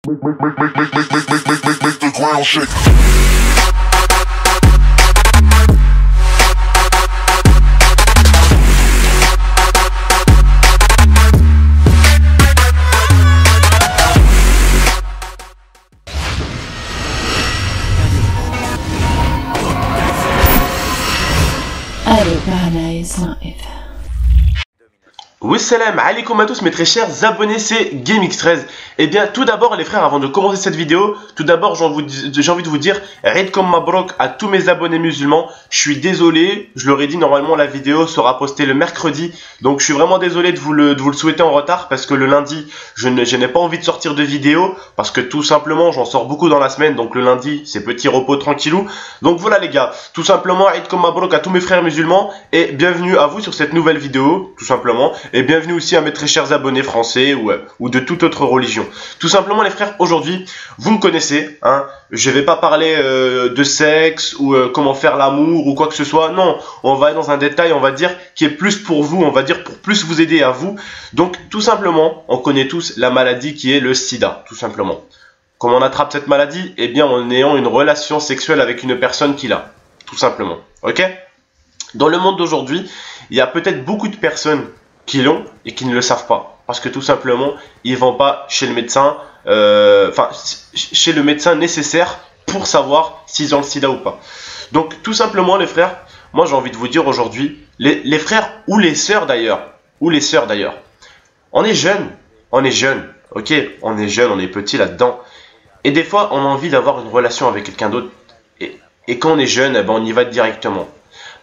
Make the ground shake. Wassalam alaikum à tous mes très chers abonnés, c'est GameX13. Et bien tout d'abord les frères, avant de commencer cette vidéo, tout d'abord j'ai envie de vous dire Eid comme Mabrok à tous mes abonnés musulmans. Je suis désolé, je leur ai dit normalement la vidéo sera postée le mercredi. Donc je suis vraiment désolé de vous le souhaiter en retard, parce que le lundi je n'ai pas envie de sortir de vidéo, parce que tout simplement j'en sors beaucoup dans la semaine. Donc le lundi c'est petit repos tranquillou. Donc voilà les gars, tout simplement Eid comme Mabrok à tous mes frères musulmans. Et bienvenue à vous sur cette nouvelle vidéo, tout simplement. Et bienvenue aussi à mes très chers abonnés français ou de toute autre religion. Tout simplement les frères, aujourd'hui, vous me connaissez, hein, je vais pas parler de sexe ou comment faire l'amour ou quoi que ce soit. Non, on va aller dans un détail, on va dire, qui est plus pour vous, on va dire pour plus vous aider à vous. Donc tout simplement, on connaît tous la maladie qui est le sida, tout simplement. Comment on attrape cette maladie? Eh bien en ayant une relation sexuelle avec une personne qui l'a, tout simplement. Ok? Dans le monde d'aujourd'hui, il y a peut-être beaucoup de personnes qui l'ont et qui ne le savent pas, parce que tout simplement ils vont pas chez le médecin, chez le médecin nécessaire pour savoir s'ils ont le sida ou pas. Donc tout simplement les frères, moi j'ai envie de vous dire aujourd'hui, les frères ou les sœurs d'ailleurs, on est jeunes, ok, on est jeune, on est petit là-dedans, et des fois on a envie d'avoir une relation avec quelqu'un d'autre, et quand on est jeune, eh ben, on y va directement.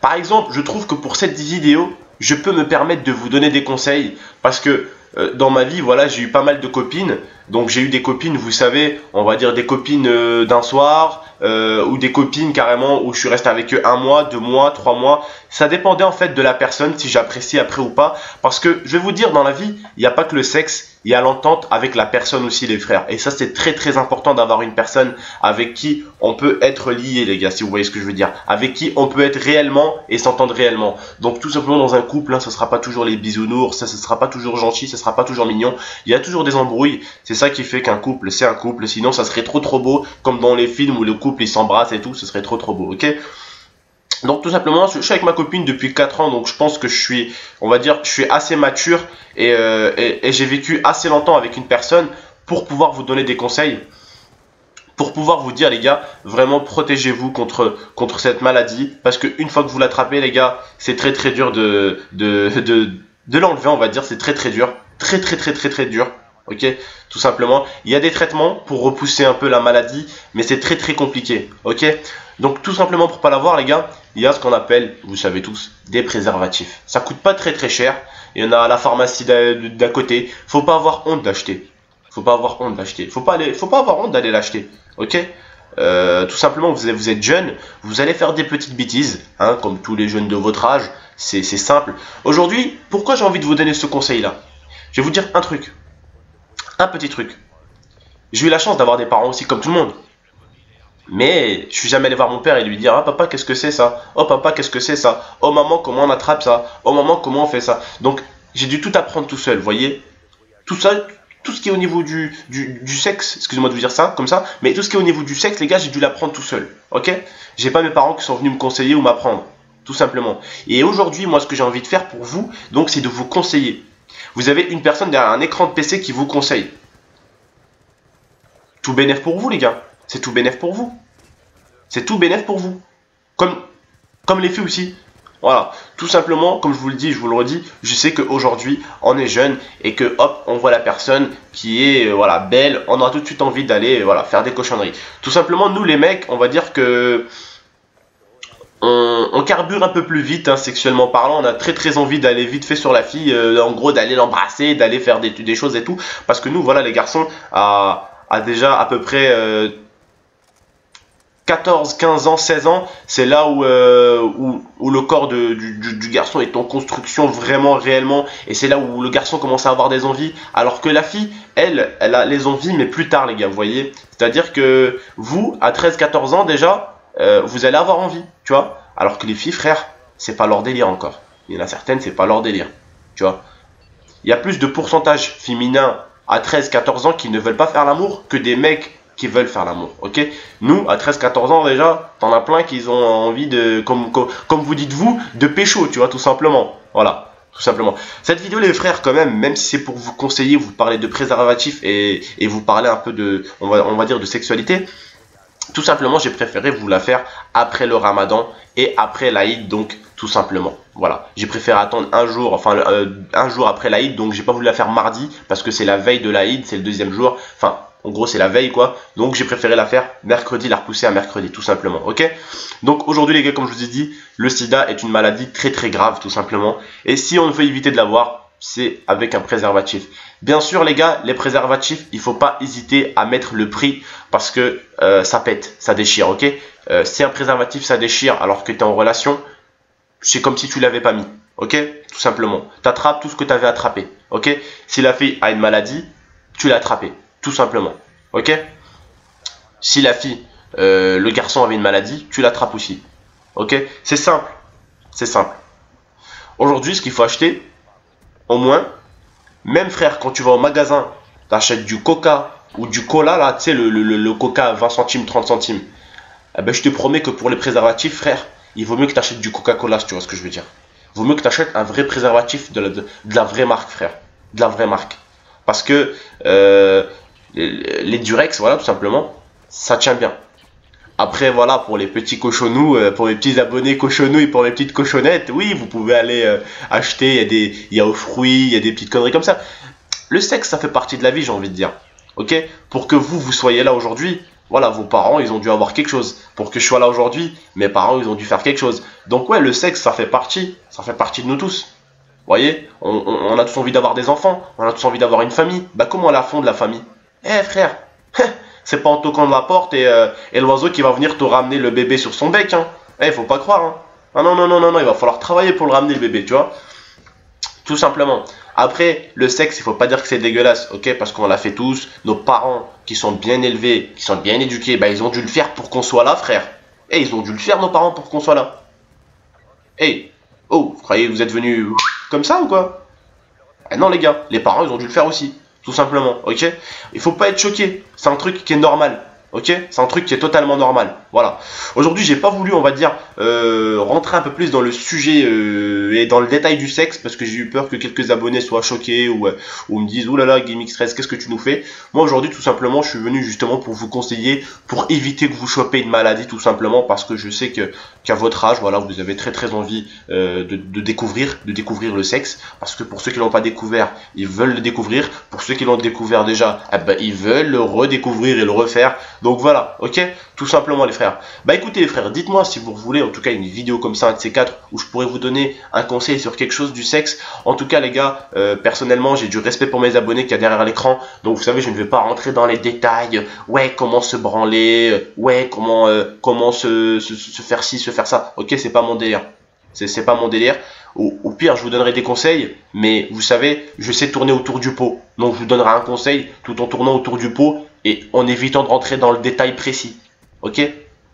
Par exemple, je trouve que pour cette vidéo, je peux me permettre de vous donner des conseils, parce que dans ma vie, voilà, j'ai eu pas mal de copines. Donc j'ai eu des copines, vous savez, on va dire des copines d'un soir, ou des copines carrément où je suis resté avec eux 1 mois, 2 mois, 3 mois. Ça dépendait en fait de la personne, si j'appréciais après ou pas. Parce que je vais vous dire, dans la vie, il n'y a pas que le sexe, il y a l'entente avec la personne aussi les frères. Et ça c'est très très important d'avoir une personne avec qui on peut être lié les gars, si vous voyez ce que je veux dire. Avec qui on peut être réellement et s'entendre réellement. Donc tout simplement dans un couple, hein, ce ne sera pas toujours les bisounours, ça ne sera pas toujours gentil, ce ne sera pas toujours mignon. Il y a toujours des embrouilles, c'est ça qui fait qu'un couple c'est un couple. Sinon ça serait trop beau, comme dans les films où le couple il s'embrasse et tout, ce serait trop beau, ok? Donc tout simplement, je suis avec ma copine depuis 4 ans, donc je pense que je suis, on va dire, je suis assez mature et j'ai vécu assez longtemps avec une personne pour pouvoir vous donner des conseils, pour pouvoir vous dire les gars, vraiment protégez-vous contre cette maladie, parce qu'une fois que vous l'attrapez les gars, c'est très dur de l'enlever, on va dire, c'est très dur, très dur. Ok, tout simplement, il y a des traitements pour repousser un peu la maladie, mais c'est très compliqué. Ok, donc tout simplement pour pas l'avoir les gars, il y a ce qu'on appelle, vous savez tous, des préservatifs. Ça coûte pas très cher. Il y en a à la pharmacie d'à côté. Faut pas avoir honte d'acheter. Faut pas avoir honte d'aller l'acheter. Ok, tout simplement, vous êtes jeune, vous allez faire des petites bêtises, hein, comme tous les jeunes de votre âge. C'est simple. Aujourd'hui, pourquoi j'ai envie de vous donner ce conseil-là? Je vais vous dire un truc. Un petit truc. J'ai eu la chance d'avoir des parents aussi comme tout le monde. Mais je suis jamais allé voir mon père et lui dire: ah papa, qu'est-ce que c'est ça? Oh papa, qu'est-ce que c'est ça? Oh maman, comment on attrape ça? Oh maman, comment on fait ça? Donc j'ai dû tout apprendre tout seul, vous voyez? Tout ça, tout ce qui est au niveau du sexe, excusez-moi de vous dire ça comme ça, mais tout ce qui est au niveau du sexe, les gars, j'ai dû l'apprendre tout seul. Ok? J'ai pas mes parents qui sont venus me conseiller ou m'apprendre. Tout simplement. Et aujourd'hui, moi, ce que j'ai envie de faire pour vous, donc, c'est de vous conseiller. Vous avez une personne derrière un écran de PC qui vous conseille. Tout bénef pour vous les gars. C'est tout bénef pour vous. C'est tout bénef pour vous. Comme les filles aussi. Voilà. Tout simplement, comme je vous le dis, je vous le redis, je sais qu'aujourd'hui, on est jeune et que hop, on voit la personne qui est voilà, belle. On aura tout de suite envie d'aller voilà, faire des cochonneries. Tout simplement, nous les mecs, on va dire que on carbure un peu plus vite, hein, sexuellement parlant. On a très envie d'aller vite fait sur la fille, en gros d'aller l'embrasser, d'aller faire des choses et tout, parce que nous voilà les garçons à déjà à peu près 14, 15 ans, 16 ans, c'est là où le corps du garçon est en construction vraiment réellement, et c'est là où le garçon commence à avoir des envies, alors que la fille elle a les envies mais plus tard les gars, vous voyez, c'est à dire que vous à 13-14 ans déjà vous allez avoir envie, tu vois. Alors que les filles, frère, c'est pas leur délire encore. Il y en a certaines, c'est pas leur délire, tu vois. Il y a plus de pourcentage féminin à 13-14 ans qui ne veulent pas faire l'amour que des mecs qui veulent faire l'amour, ok? Nous, à 13-14 ans déjà, t'en as plein qui ont envie de, comme vous dites vous, de pécho, tu vois, tout simplement. Voilà, tout simplement. Cette vidéo, les frères, quand même si c'est pour vous conseiller, vous parler de préservatif et vous parler un peu de, on va dire, de sexualité, tout simplement, j'ai préféré vous la faire après le Ramadan et après l'Aïd, donc tout simplement. Voilà, j'ai préféré attendre un jour, enfin un jour après l'Aïd, donc j'ai pas voulu la faire mardi parce que c'est la veille de l'Aïd, c'est le deuxième jour. Enfin, en gros, c'est la veille quoi. Donc j'ai préféré la faire mercredi, la repousser à mercredi, tout simplement. Ok. Donc aujourd'hui les gars, comme je vous ai dit, le SIDA est une maladie très très grave, tout simplement. Et si on veut éviter de l'avoir, c'est avec un préservatif. Bien sûr les gars, les préservatifs, il faut pas hésiter à mettre le prix parce que ça pète, ça déchire, ok. Si un préservatif ça déchire alors que tu es en relation, c'est comme si tu l'avais pas mis, ok. Tout simplement, tu attrapes tout ce que tu avais attrapé, ok. Si la fille a une maladie, tu l'as attrapé, tout simplement, ok. Si la fille, le garçon avait une maladie, tu l'attrapes aussi, ok. C'est simple, c'est simple. Aujourd'hui, ce qu'il faut acheter, au moins, même frère, quand tu vas au magasin, tu achètes du coca ou du cola, là, tu sais, le coca 20 centimes, 30 centimes. Eh ben, je te promets que pour les préservatifs, frère, il vaut mieux que tu achètes du Coca-Cola, si tu vois ce que je veux dire. Il vaut mieux que tu achètes un vrai préservatif de la vraie marque, frère. De la vraie marque. Parce que les Durex, voilà, tout simplement, ça tient bien. Après, voilà, pour les petits cochonnous, pour les petits abonnés cochonnous et pour les petites cochonnettes, oui, vous pouvez aller acheter, il y a aux fruits, il y a des petites conneries comme ça. Le sexe, ça fait partie de la vie, j'ai envie de dire. Ok? Pour que vous soyez là aujourd'hui, voilà, vos parents, ils ont dû avoir quelque chose. Pour que je sois là aujourd'hui, mes parents, ils ont dû faire quelque chose. Donc ouais, le sexe, ça fait partie de nous tous. Vous voyez? On a tous envie d'avoir des enfants, on a tous envie d'avoir une famille. Bah comment on la fonde, la famille? Eh frère, c'est pas en toquant de la porte et l'oiseau qui va venir te ramener le bébé sur son bec, hein. Eh, faut pas croire, hein. Ah non, non, non, non, non, il va falloir travailler pour le ramener, le bébé, tu vois. Tout simplement. Après, le sexe, il faut pas dire que c'est dégueulasse, ok? Parce qu'on l'a fait tous. Nos parents qui sont bien élevés, qui sont bien éduqués, bah, ils ont dû le faire pour qu'on soit là, frère. Eh, ils ont dû le faire, nos parents, pour qu'on soit là. Eh, oh, vous croyez que vous êtes venus comme ça ou quoi? Eh non, les gars, les parents, ils ont dû le faire aussi. Tout simplement, ok? Il faut pas être choqué. C'est un truc qui est normal. Ok, c'est un truc qui est totalement normal. Voilà. Aujourd'hui, j'ai pas voulu, on va dire, rentrer un peu plus dans le sujet et dans le détail du sexe parce que j'ai eu peur que quelques abonnés soient choqués ou me disent oh là là, GameX13, qu'est-ce que tu nous fais? Moi aujourd'hui, tout simplement, je suis venu justement pour vous conseiller, pour éviter que vous chopez une maladie, tout simplement parce que je sais qu'à votre âge, voilà, vous avez très très envie de découvrir le sexe parce que pour ceux qui l'ont pas découvert, ils veulent le découvrir. Pour ceux qui l'ont découvert déjà, eh ben, ils veulent le redécouvrir et le refaire. Donc voilà, ok, tout simplement les frères. Bah écoutez les frères, dites-moi si vous voulez en tout cas une vidéo comme ça, un de ces quatre, où je pourrais vous donner un conseil sur quelque chose du sexe. En tout cas les gars, personnellement j'ai du respect pour mes abonnés qu'il y a derrière l'écran. Donc vous savez, je ne vais pas rentrer dans les détails. Ouais, comment se branler, ouais, comment se faire ci, se faire ça. Ok, c'est pas mon délire. C'est pas mon délire. Au pire, je vous donnerai des conseils, mais vous savez, je sais tourner autour du pot. Donc je vous donnerai un conseil tout en tournant autour du pot et en évitant de rentrer dans le détail précis. Ok?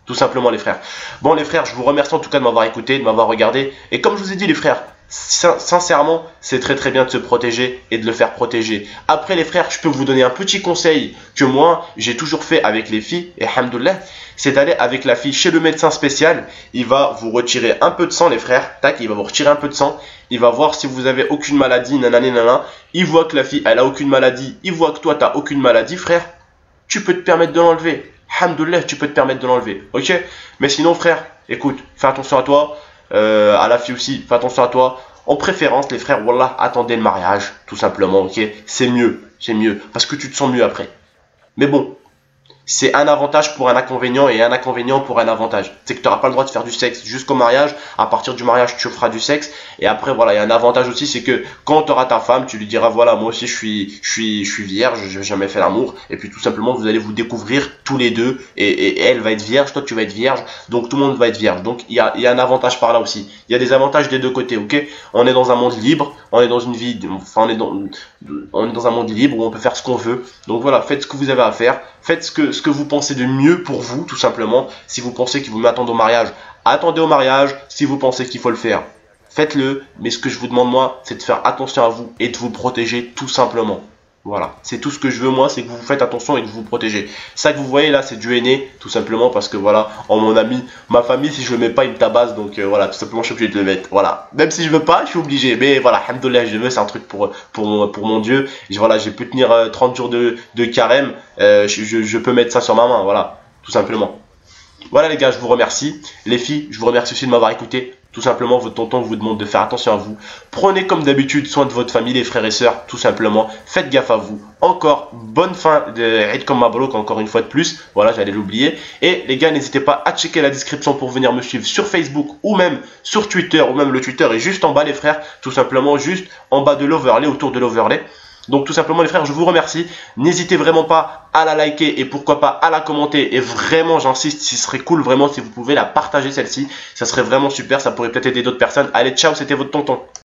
Tout simplement les frères. Bon les frères, je vous remercie en tout cas de m'avoir écouté, de m'avoir regardé. Et comme je vous ai dit les frères, sincèrement, c'est très très bien de se protéger et de le faire protéger. Après les frères, je peux vous donner un petit conseil que moi, j'ai toujours fait avec les filles, et alhamdoulilah, c'est d'aller avec la fille chez le médecin spécial. Il va vous retirer un peu de sang les frères, tac, il va vous retirer un peu de sang. Il va voir si vous avez aucune maladie, nanani nanana. Il voit que la fille, elle a aucune maladie, il voit que toi, tu n'as aucune maladie, frère. Tu peux te permettre de l'enlever. Alhamdoulilah, tu peux te permettre de l'enlever. Ok? Mais sinon, frère, écoute, fais attention à toi. À la fille aussi, fais attention à toi. En préférence, les frères, wallah, attendez le mariage, tout simplement, ok? C'est mieux, parce que tu te sens mieux après. Mais bon, c'est un avantage pour un inconvénient et un inconvénient pour un avantage. C'est que tu n'auras pas le droit de faire du sexe jusqu'au mariage. À partir du mariage, tu feras du sexe. Et après, voilà, il y a un avantage aussi, c'est que quand tu auras ta femme, tu lui diras, voilà, moi aussi, je suis vierge, je n'ai jamais fait l'amour. Et puis, tout simplement, vous allez vous découvrir tous les deux. Et elle va être vierge, toi, tu vas être vierge. Donc, tout le monde va être vierge. Donc, il y a un avantage par là aussi. Il y a des avantages des deux côtés, ok? On est dans un monde libre. On est dans une vie, enfin, on est dans un monde libre où on peut faire ce qu'on veut. Donc, voilà, faites ce que vous avez à faire. Faites ce que vous pensez de mieux pour vous, tout simplement. Si vous pensez qu'il vous m'attendre au mariage, attendez au mariage. Si vous pensez qu'il faut le faire, faites-le. Mais ce que je vous demande, moi, c'est de faire attention à vous et de vous protéger, tout simplement. Voilà, c'est tout ce que je veux moi, c'est que vous faites attention et que vous vous protégez. Ça que vous voyez là, c'est du henné, tout simplement parce que voilà, en mon ami, ma famille, si je le mets pas, il me tabasse, donc voilà, tout simplement je suis obligé de le mettre. Voilà, même si je veux pas, je suis obligé, mais voilà, alhamdoulilah, je le veux, c'est un truc pour mon Dieu. Voilà, j'ai pu tenir 30 jours de carême, je peux mettre ça sur ma main, voilà, tout simplement. Voilà les gars, je vous remercie. Les filles, je vous remercie aussi de m'avoir écouté. Tout simplement, votre tonton vous demande de faire attention à vous. Prenez comme d'habitude soin de votre famille, les frères et sœurs, tout simplement. Faites gaffe à vous. Encore, bonne fin de Eid comme Mabrouk, encore une fois de plus. Voilà, j'allais l'oublier. Et les gars, n'hésitez pas à checker la description pour venir me suivre sur Facebook ou même sur Twitter. Ou même le Twitter est juste en bas les frères. Tout simplement, juste en bas de l'overlay, autour de l'overlay. Donc tout simplement les frères, je vous remercie. N'hésitez vraiment pas à la liker et pourquoi pas à la commenter. Et vraiment, j'insiste, ce serait cool vraiment si vous pouvez la partager celle-ci. Ça serait vraiment super, ça pourrait peut-être aider d'autres personnes. Allez, ciao, c'était votre tonton.